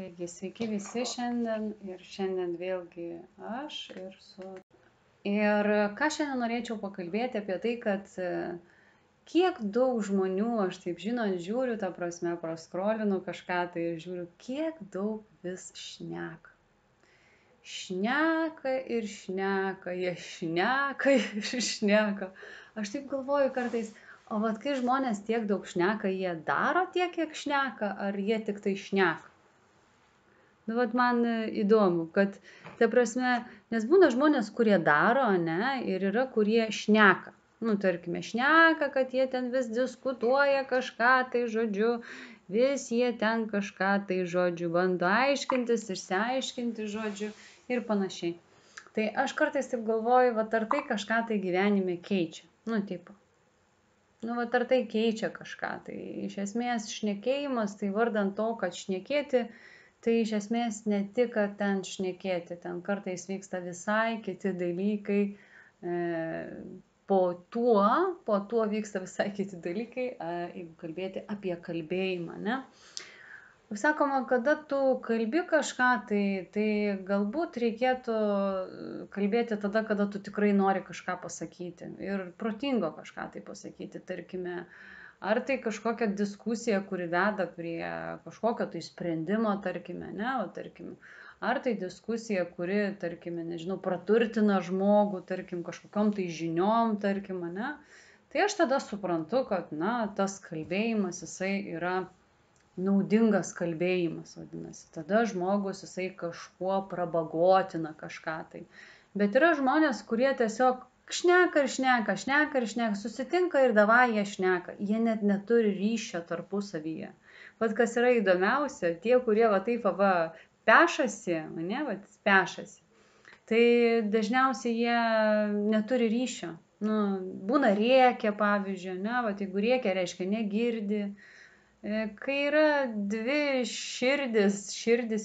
Taigi, sveiki visi šiandien ir šiandien vėlgi aš Ir ką šiandien norėčiau pakalbėti apie tai, kad kiek daug žmonių, aš taip žinot, žiūriu, ta prasme, praskrolinu kažką tai ir žiūriu, kiek daug vis šneka. Šneka ir šneka, jie šneka ir šneka. Aš taip galvoju kartais, o vat kai žmonės tiek daug šneka, jie daro tiek, kiek šneka, ar jie tik tai šneka? Nu, vat man įdomu, kad, ta prasme, nes būna žmonės, kurie daro, ne, ir yra, kurie šneka. Nu, tarkime, šneka, kad jie ten vis diskutuoja kažką, tai žodžiu, vis jie ten kažką, tai žodžiu, bando aiškintis, išsiaiškinti, žodžiu, ir panašiai. Tai aš kartais taip galvoju, vat ar tai kažką tai gyvenime keičia. Nu, tipo. Nu, vat ar tai keičia kažką. Tai iš esmės šnekėjimas, tai vardant to, kad šnekėti, tai iš esmės ne tik, kad ten šnekėti, ten kartais vyksta visai kiti dalykai, po tuo vyksta visai kiti dalykai, jeigu kalbėti apie kalbėjimą, ne? Sakoma, kada tu kalbi kažką, tai galbūt reikėtų kalbėti tada, kada tu tikrai nori kažką pasakyti ir protingo kažką tai pasakyti, tarkime, ar tai kažkokia diskusija, kuri veda prie kažkokio tai sprendimo, tarkime, ne, o tarkim, ar tai diskusija, kuri, tarkime, nežinau, praturtina žmogų, tarkim, kažkokiom tai žiniom, tarkim, ne, tai aš tada suprantu, kad, na, tas kalbėjimas, jisai yra naudingas kalbėjimas, vadinasi. Tada žmogus, jisai kažkuo prabagotina kažką tai. Bet yra žmonės, kurie tiesiog šneka ir šneka, susitinka ir davai jie šneka. Jie net neturi ryšio tarpusavyje. Vat kas yra įdomiausia, tie, kurie va taip pešasi, ne, va pešasi, tai dažniausiai jie neturi ryšio. Nu, būna rėkia, pavyzdžiui, ne, va jeigu rėkia, reiškia negirdi. Kai yra dvi širdis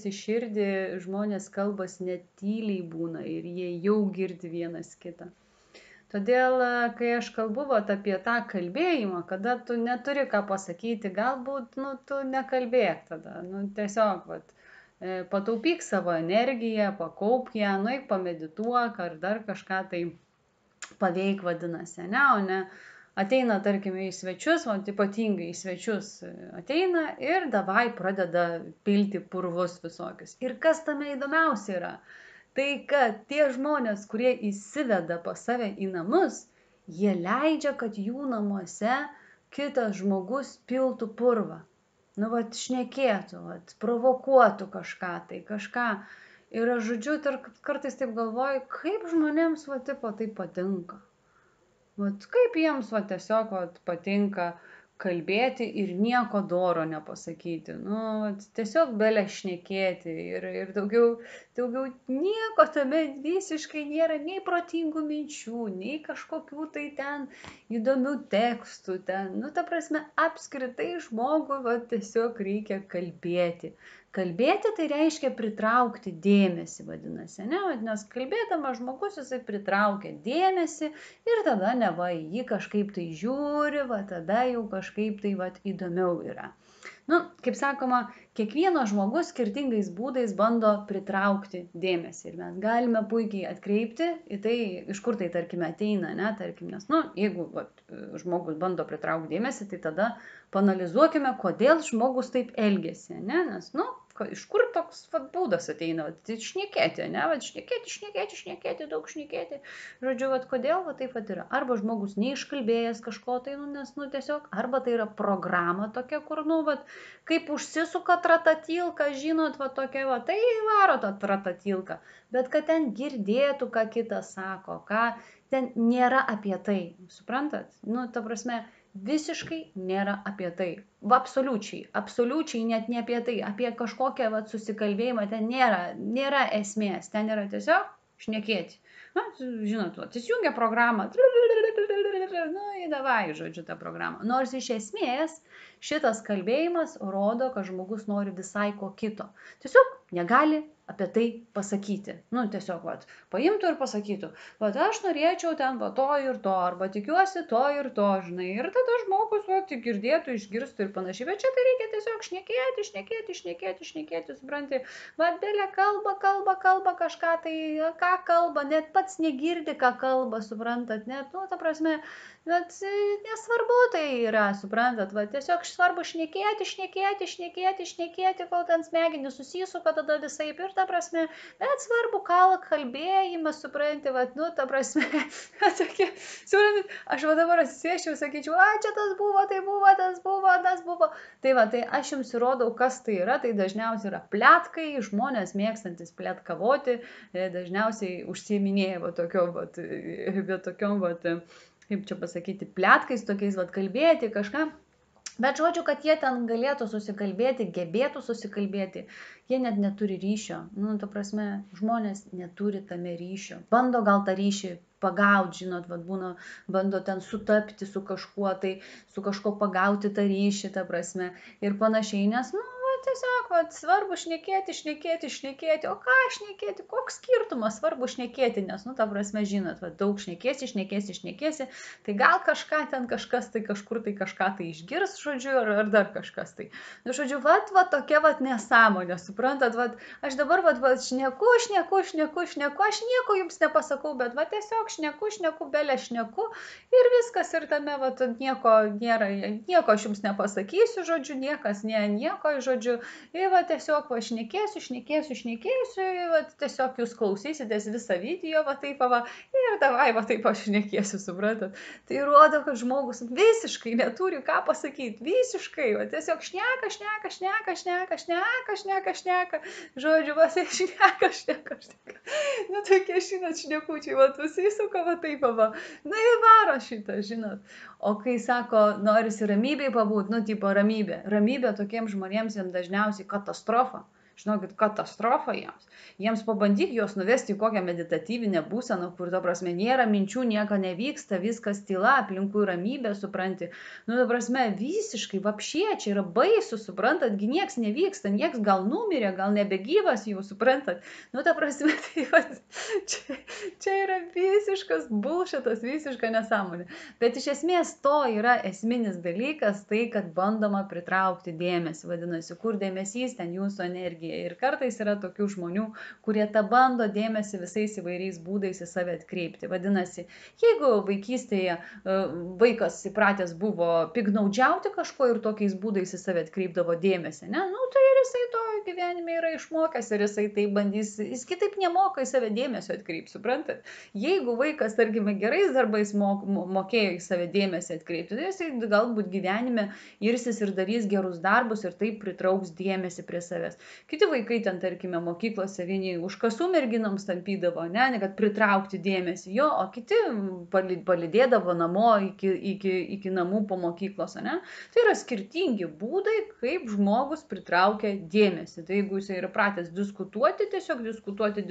į širdį, žmonės kalbas net tyliai būna ir jie jau girdi vienas kitą. Todėl, kai aš kalbu apie tą kalbėjimą, kada tu neturi ką pasakyti, galbūt, nu, tu nekalbėk tada, nu, tiesiog, pataupyk savo energiją, pakaupk ją, nueik pamedituok ar dar kažką tai paveik vadinasi, ne, o ne ateina, tarkime, į svečius, o ypatingai į svečius ateina ir davai pradeda pilti purvus visokius. Ir kas tame įdomiausia yra, tai kad tie žmonės, kurie įsiveda pas save į namus, jie leidžia, kad jų namuose kitas žmogus piltų purvą. Nu, vat šnekėtų, provokuotų kažką tai, kažką. Ir aš žodžiu, kartais taip galvoju, kaip žmonėms tai patinka. Kaip jiems tiesiog patinka kalbėti ir nieko doro nepasakyti. Nu, tiesiog belė šnekėti ir daugiau nieko tame visiškai nėra, nei protingų minčių, nei kažkokių tai ten įdomių tekstų ten. Nu, ta prasme, apskritai žmogui tiesiog reikia kalbėti. Kalbėti tai reiškia pritraukti dėmesį, vadinasi, ne? Nes kalbėdamas žmogus jisai pritraukia dėmesį ir tada neva jį kažkaip tai žiūri, tada jau kažkaip tai įdomiau yra. Nu, kaip sakoma, kiekvienas žmogus skirtingais būdais bando pritraukti dėmesį ir mes galime puikiai atkreipti į tai, iš kur tai, tarkime, ateina, ne, tarkim, nes, nu, jeigu žmogus bando pritraukti dėmesį, tai tada paanalizuokime, kodėl žmogus taip elgiasi, ne, nes, nu, iš kur toks būdas ateina, šnekėti, ne, šnekėti, daug šnekėti, žodžiu, kodėl taip yra. Arba žmogus neiškalbėjęs kažko tai, nu, nes, nu, tiesiog, arba tai yra programa tokia, kur, nu, kaip užsisuka tratatilka, žinot, tokia, tai varo tą tratatilką, bet kad ten girdėtų, ką kitas sako, ką ten nėra apie tai, suprantat? Nu, ta prasme, visiškai nėra apie tai. Absoliučiai net ne apie tai, apie kažkokią susikalbėjimą ten nėra esmės, ten yra tiesiog šnekėti. Na, žinot, atsijungia programą, nu, įdavai, žodžiu, tą programą. Nors iš esmės šitas kalbėjimas rodo, kad žmogus nori visai ko kito. Tiesiog negali apie tai pasakyti. Nu, tiesiog, paimtų ir pasakytų, aš norėčiau ten to ir to, arba tikiuosi to ir to, žinai. Ir tada žmogus, girdėtų, išgirstų ir panašiai. Bet čia tai reikia tiesiog šnekėti, supranti. Belė kalba kažką, tai ką kalba, net pats negirdi, ką kalba, suprantat, net, ta prasme, bet nesvarbu tai yra, suprantat, tiesiog svarbu šnekėti, kol ten smegenys susisuka, tada visaip ir ta prasme, bet svarbu kalbėjimas, supranti, ta prasme, suprantat, aš dabar atsisėsčiau, sakyčiau, čia tas buvo, tas buvo, tai aš jums įrodau, kas tai yra, tai dažniausiai yra pletkai, žmonės mėgstantis pletkavoti, dažniausiai užsiiminėja tokiom, kaip čia pasakyti, pletkais, tokiais kalbėti kažką. Bet žodžiu, kad jie ten galėtų susikalbėti, gebėtų susikalbėti, jie net neturi ryšio. Ta prasme, žmonės neturi tame ryšio. Bando gal tą ryšį pagauti, žinot, būna, bando ten sutapti su kažkuo, tai su kažko pagauti tą ryšį, ta prasme, ir panašiai, nes, tiesiog, svarbu šnekėti, o ką šnekėti, koks skirtumas, svarbu šnekėti, nes, ta prasme, žinot, daug šnekėsi, tai gal kažkas tai kažkur tai kažką tai išgirs, žodžiu, ar dar kažkas tai. Žodžiu, tokia nesąmonė, suprantat, aš dabar, šneku, aš nieko jums nepasakau, bet, tiesiog šneku, belė šneku ir viskas, ir tame, nieko nėra, nieko aš jums nepasakysiu, žodžiu, niekas nieko, žodžiu, ir tiesiog šnekėsiu, tiesiog jūs klausysitės visą video, taip, ir davai, taip aš šnekėsiu, suprantat. Tai rodo, kad žmogus visiškai neturi ką pasakyti, visiškai, tiesiog šneka, žodžiu, šneka. Tokie, žinot, šnekučiai, susisuka, taip, ir varo šitą, žinot. O kai sako, norisi ramybėj pabūt, ramybė tokiems žmonėms jiems dažniausiai katastrofa. Žinokit, katastrofa jiems. Jiems pabandyk juos nuvesti į kokią meditatyvinę būseną, kur, ta prasme, nėra minčių, nieko nevyksta, viskas tyla, aplinkui ramybė, supranti. Ta prasme, visiškai, vapšė, čia yra baisu, suprantat, nieks nevyksta, nieks gal numirė, gal nebegyvas jau, suprantat. Ta prasme, čia yra visiškas bullshitas, visiška nesąmonė. Bet iš esmės to yra esminis dalykas, tai, kad bandoma pritraukti dėmesį, vadinasi, kur dėmesys, ten jūsų energija. Ir kartais yra tokių žmonių, kurie tą bando dėmesį visais įvairiais būdais į save atkreipti. Vadinasi, jeigu vaikystėje vaikas įpratęs buvo pignaudžiauti kažko ir tokiais būdais į save atkreipdavo dėmesį, tai ir jisai to gyvenime yra išmokęs ir jisai tai bandys, jis kitaip nemoka į save dėmesio atkreipti, suprantat? Jeigu vaikas, tarkime, gerais darbais mokėjo į save dėmesį atkreipti, tai jisai galbūt gyvenime irsis ir darys gerus darbus ir taip pritrauks dėmesį prie savęs. Kiti vaikai ten, tarkime, mokyklose vieni už kasų merginoms tampydavo, kad pritraukti dėmesį jo, o kiti palydėdavo namo iki namų po mokyklos, Tai yra skirtingi būdai, kaip žmogus pritraukia dėmesį. Tai jeigu jisai yra pratęs diskutuoti, tiesiog diskutuoti,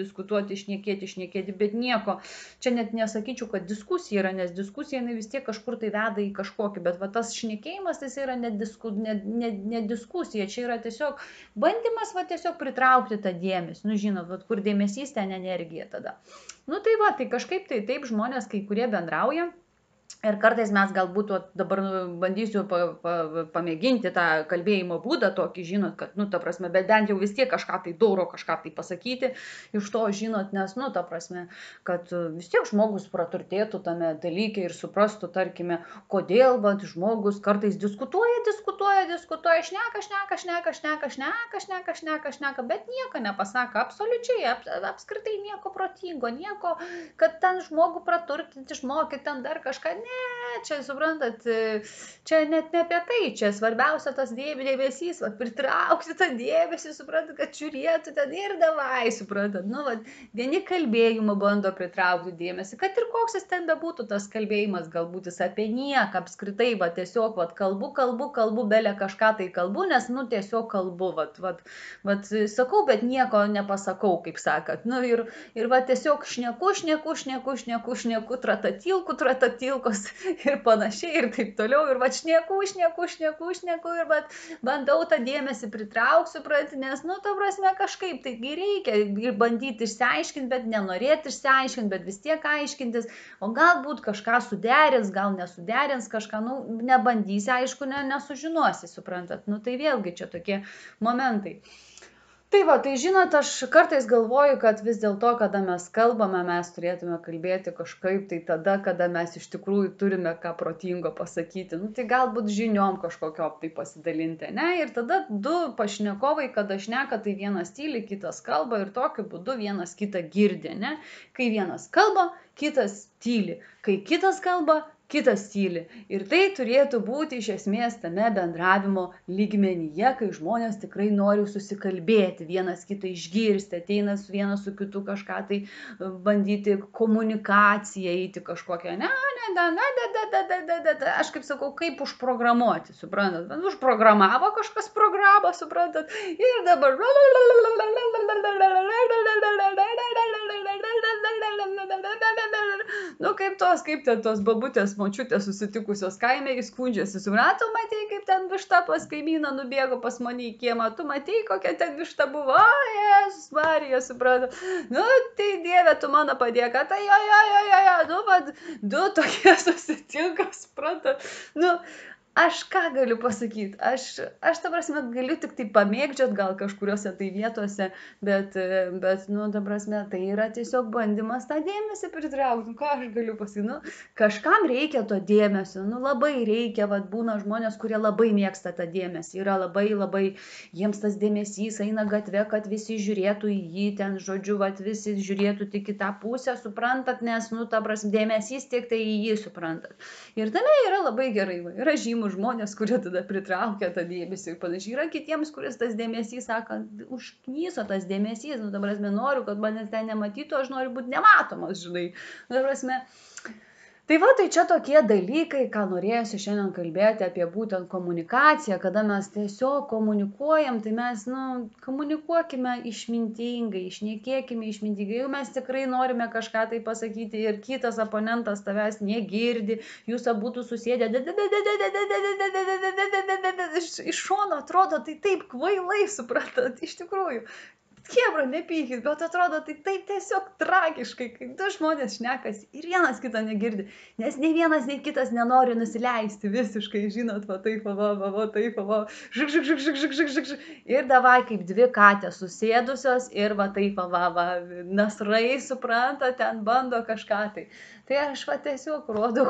šnekėti, bet nieko. Čia net nesakyčiau, kad diskusija yra, nes diskusija vis tiek kažkur tai veda į kažkokį, bet tas šnekėjimas tai yra ne diskusija, čia yra tiesiog bandymas tiesiog pritraukti tą dėmesį, žinot, kur dėmesys, ten energija tada. Tai kažkaip taip žmonės, kai kurie bendrauja. Ir kartais mes galbūt dabar bandysiu pamėginti tą kalbėjimo būdą tokį, žinot, kad, ta prasme, bet bent jau vis tiek kažką tai dauro, kažką tai pasakyti iš to, žinot, nes, ta prasme, kad vis tiek žmogus praturtėtų tame dalyke ir suprastų, tarkime, kodėl, žmogus kartais diskutuoja, šneka, bet nieko nepasako, absoliučiai, apskritai nieko protingo, nieko, kad ten žmogų praturtinti, išmokyti ten dar kažką. ne, čia, suprantat, čia net ne apie tai, čia svarbiausia tas dėmesys, va, pritraukti tą dėmesį, suprantat, kad žiūrėtų ten ir davai, suprantat, nu, va, vieni kalbėjimą bando pritraukti dėmesį, kad ir koks jis ten bebūtų tas kalbėjimas, galbūt jis apie nieką, apskritai, va, tiesiog, va, kalbu, belė kažką tai kalbu, nes, nu, tiesiog kalbu, va, sakau, bet nieko nepasakau, kaip sakant, nu, ir va, tiesiog šneku, tratatilkos ir panašiai ir taip toliau. Ir va, šneku ir va, bandau tą dėmesį pritraukti, supranti, nes, nu, ta prasme, kažkaip taigi reikia ir bandyti išsiaiškinti, bet nenorėti išsiaiškinti, bet vis tiek aiškintis, o galbūt kažką suderins, gal nesuderins kažką, nu, nebandysi, aišku, nesužinosi, suprantat, nu, tai vėlgi čia tokie momentai. Tai va, tai žinot, aš kartais galvoju, kad vis dėlto, kada mes kalbame, mes turėtume kalbėti kažkaip tai tada, kada mes iš tikrųjų turime ką protingo pasakyti. Nu, tai galbūt žiniom kažkokio tai pasidalinti, ne? Ir tada du pašnekovai, kada šneka, tai vienas tyli, kitas kalba ir tokiu būdu vienas kitą girdi, ne? Kai vienas kalba, kitas tyli. Kai kitas kalba, kitas tyli. Ir tai turėtų būti iš esmės tame bendravimo lygmenyje, kai žmonės tikrai nori susikalbėti, vienas kitą išgirsti, ateina vienas su kitu kažką tai bandyti komunikaciją, eiti kažkokią, aš kaip sakau, kaip užprogramuoti, suprantat, užprogramavo kažkas programą, suprantat, ir dabar nu, kaip ten tos babutės močiutės susitikusios kaime, jis skundžiasi, suprato, matei, kaip ten višta pas kaimyną nubėgo pas mane į kiemą, tu matei, kokia ten višta buvo, o, Jėzus Marija, suprato, nu, tai Dieve, tu mano padėk, tai jo, nu, va, du tokie susitinka, suprato, nu, aš ką galiu pasakyti, aš ta prasme galiu tik tai pamėgdžiot gal kažkuriuose tai vietose, bet, nu, ta prasme, tai yra tiesiog bandymas tą dėmesį pritraukti, nu, ką aš galiu pasakyti, nu, kažkam reikia to dėmesio, nu, labai reikia, vat, būna žmonės, kurie labai mėgsta tą dėmesį, yra labai, jiems tas dėmesys eina gatve, kad visi žiūrėtų į jį, ten, žodžiu, vat, visi žiūrėtų tik į tą pusę, suprantat, nes, nu, ta prasme, dėmesys tik tai į jį, suprantat. Ir tame yra labai gerai, yra žymų žmonės, kurie tada pritraukia tą dėmesį ir panašiai. Yra kitiems, kuris tas dėmesys, sako, užknyso tas dėmesys, nu, ta prasme, noriu, kad manęs ten nematytų, aš noriu būti nematomas, žinai. Ta prasme, tai va, tai čia tokie dalykai, ką norėsiu šiandien kalbėti apie būtent komunikaciją, kada mes tiesiog komunikuojam, tai mes, nu, komunikuokime išmintingai, šnekėkime išmintingai, jeigu mes tikrai norime kažką tai pasakyti ir kitas oponentas tavęs negirdi, jūs abudu susėdę, iš šono atrodo, tai taip kvailai, suprantat, iš tikrųjų. Chebra, nepykit, bet atrodo tai taip tiesiog tragiškai, kai du žmonės šnekasi ir vienas kitą negirdi, nes nei vienas, nei kitas nenori nusileisti visiškai, žinot, va taip, taip, žik. Ir davai kaip dvi katės susėdusios ir va taip, nasrai, supranta, ten bando kažką tai. Tai aš va tiesiog rodau,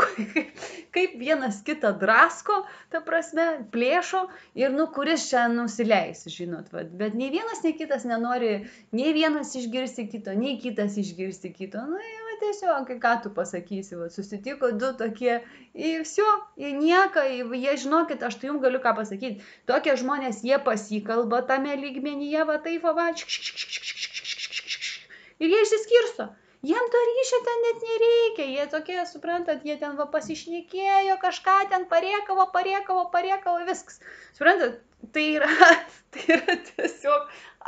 kaip vienas kitą drasko, ta prasme, plėšo ir, nu, kuris čia nusileis, žinot, va. Bet nei vienas, nei kitas nenori, nei vienas išgirsti kito, nei kitas išgirsti kito. Nu, va, tiesiog, ką tu pasakysi, va, susitiko du tokie, ir viso, ir nieko, jie, žinokit, aš tai jums galiu ką pasakyti, tokie žmonės, jie pasikalba tame lygmenyje, va taip, va, ir jie išsiskirsto. Jiem to ryšio ten net nereikia, jie tokie, suprantat, jie ten va pasišnekėjo, kažką ten parėkavo, viskas. Suprantat, tai yra tiesiog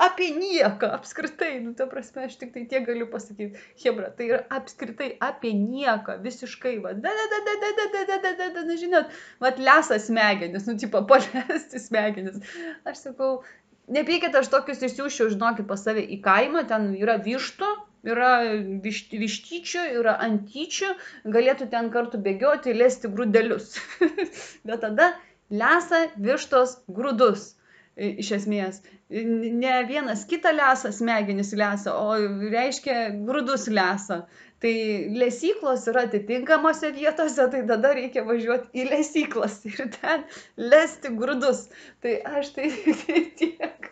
apie nieką, apskritai, nu, ta prasme, aš tik tai tiek galiu pasakyti, chebra, tai yra apskritai apie nieką, visiškai, va, žinot, va, lesa smegenis, nu, tipo, palesti smegenis. Aš sakau, nepykit, aš tokius išsiųsčiau, žinokit, pas save į kaimą, ten yra vištų, yra vištyčių, yra antyčių, galėtų ten kartu bėgioti, lesti grūdelius. Bet tada lesa vištos grūdus, iš esmės. Ne vienas kitą lesa, smegenis lesa, o reiškia grūdus lesa. Tai lesyklos yra atitinkamose vietose, tai tada reikia važiuoti į lesyklas ir ten lesti grūdus. Tai aš tai tiek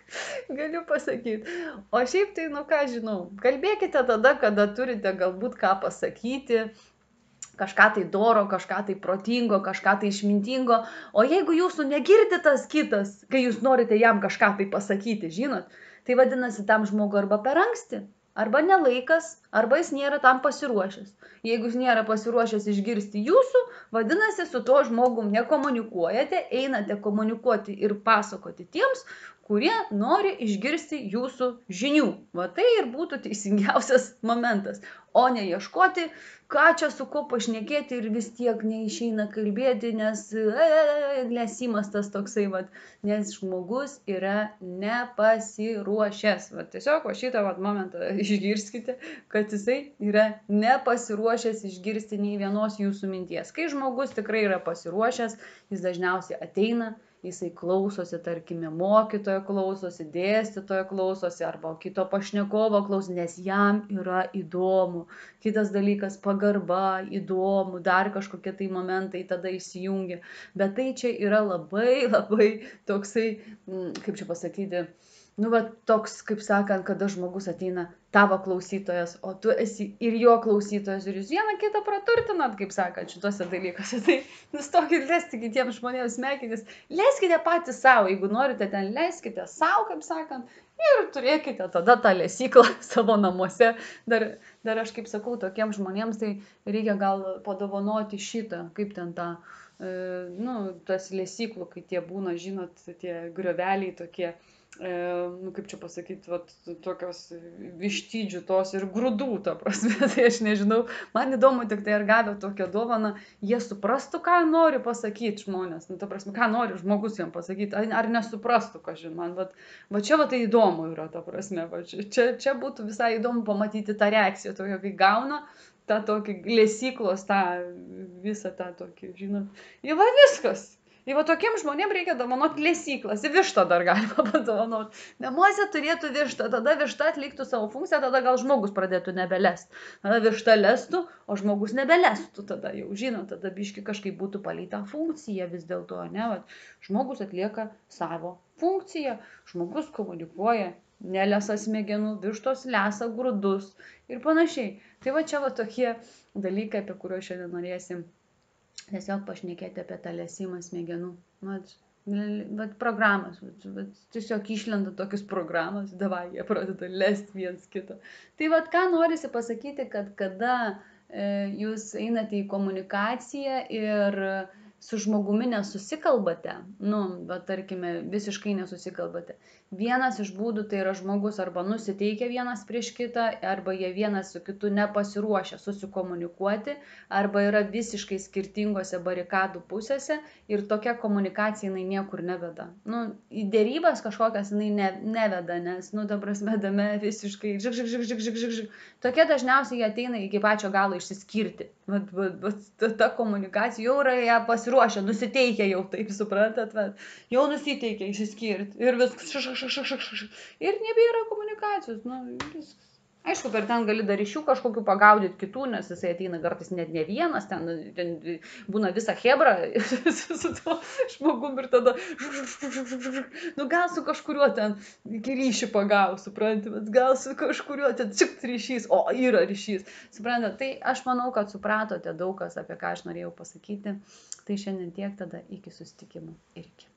galiu pasakyti. O šiaip tai, nu ką žinau, kalbėkite tada, kada turite galbūt ką pasakyti. kažką tai doro, kažką tai protingo, kažką tai išmintingo, o jeigu jūsų negirdi tas kitas, kai jūs norite jam kažką tai pasakyti, žinot, tai vadinasi tam žmogui arba per anksti, arba nelaikas, arba jis nėra tam pasiruošęs. Jeigu jis nėra pasiruošęs išgirsti jūsų, vadinasi, su tuo žmogum nekomunikuojate, einate komunikuoti ir pasakoti tiems, kurie nori išgirsti jūsų žinių. Va tai ir būtų teisingiausias momentas, o ne ieškoti, ką čia su kuo pašnekėti ir vis tiek neišeina kalbėti, nes lesimas tas toksai, vat, nes žmogus yra nepasiruošęs. Va, tiesiog šitą momentą išgirskite, kad jisai yra nepasiruošęs išgirsti nei vienos jūsų minties. Kai žmogus tikrai yra pasiruošęs, jis dažniausiai ateina, jisai klausosi, tarkime, mokytojo klausosi, dėstytojo klausosi arba kito pašnekovo klausosi, nes jam yra įdomu. Kitas dalykas - pagarba, įdomu, dar kažkokie tai momentai tada įsijungia. Bet tai čia yra labai toksai, kaip čia pasakyti, toks, kaip sakant, kada žmogus ateina tavo klausytojas, o tu esi ir jo klausytojas, ir jūs vieną kitą praturtinat, kaip sakant, šituose dalykuose. Tai nustokit leisti kitiems žmonėms smegenis, leiskite patys savo, jeigu norite ten, leiskite savo, kaip sakant, ir turėkite tada tą lesyklą savo namuose. Dar aš kaip sakau, tokiems žmonėms tai reikia gal padovanoti šitą, kaip ten tą, tas lesyklų, kai tie būna, žinot, tie grioveliai tokie, kaip čia pasakyti, tokios vištydžių tos ir grūdų, ta prasme, tai aš nežinau, man įdomu tik tai, ar gavę tokią dovaną, jie suprastų, ką nori pasakyti žmonės, ta prasme, ką nori žmogus jam pasakyti, ar nesuprastų, ką žin, man, va čia tai įdomu yra, ta prasme, čia būtų visai įdomu pamatyti tą reakciją, tokia, kai gauna tą tokį lesyklos, tą visą tą tokį, žinot, ir va viskas. Ir va tokiem žmonėm reikia dovanoti lesyklas, ir vištą dar galima padovanoti. Namuose turėtų vištą, tada višta atliktų savo funkciją, tada gal žmogus pradėtų nebelest. Tada višta lestų, o žmogus nebelestų, tada jau žinot, tada biški kažkaip būtų palei tą funkciją vis dėlto, ne, va, žmogus atlieka savo funkciją, žmogus komunikuoja, nelesa smegenų, vištos lesa grūdus ir panašiai. Tai va čia va tokie dalykai, apie kuriuos šiandien norėsim tiesiog pašnekėti apie tą lesimą smegenų. Vat programas, tiesiog išlenda tokius programas, davai, jie pradeda lesti viens kitą. Tai vat ką norisi pasakyti, kad kada jūs einate į komunikaciją ir su žmogumi nesusikalbate, tarkime, visiškai nesusikalbate. Vienas iš būdų tai yra žmogus arba nusiteikia vienas prieš kitą, arba jie vienas su kitu nepasiruošia susikomunikuoti, arba yra visiškai skirtingose barikadų pusėse ir tokia komunikacija jinai niekur neveda. Į dėrybas kažkokias jinai neveda, nes, ta prasme, dame visiškai žik. Tokie dažniausiai jie ateina iki pačio galo išsiskirti. Ta komunikacija jau yra ją pasiruošę, nusiteikia jau, taip suprantat, jau nusiteikia išsiskirti ir viskas. Ir nebėra komunikacijos, viskas. Aišku, per ten gali dar iš jų kažkokių pagaudyti kitų, nes jisai ateina kartais net ne vienas, ten būna visa hebra su tuo žmogum ir tada gal su kažkuriuo ten ryšį pagau, supranti, bet gal su kažkuriuo ten ryšys, o yra ryšys, suprantate, tai aš manau, kad supratote daug kas, apie ką aš norėjau pasakyti, tai šiandien tiek, tada iki susitikimų ir iki.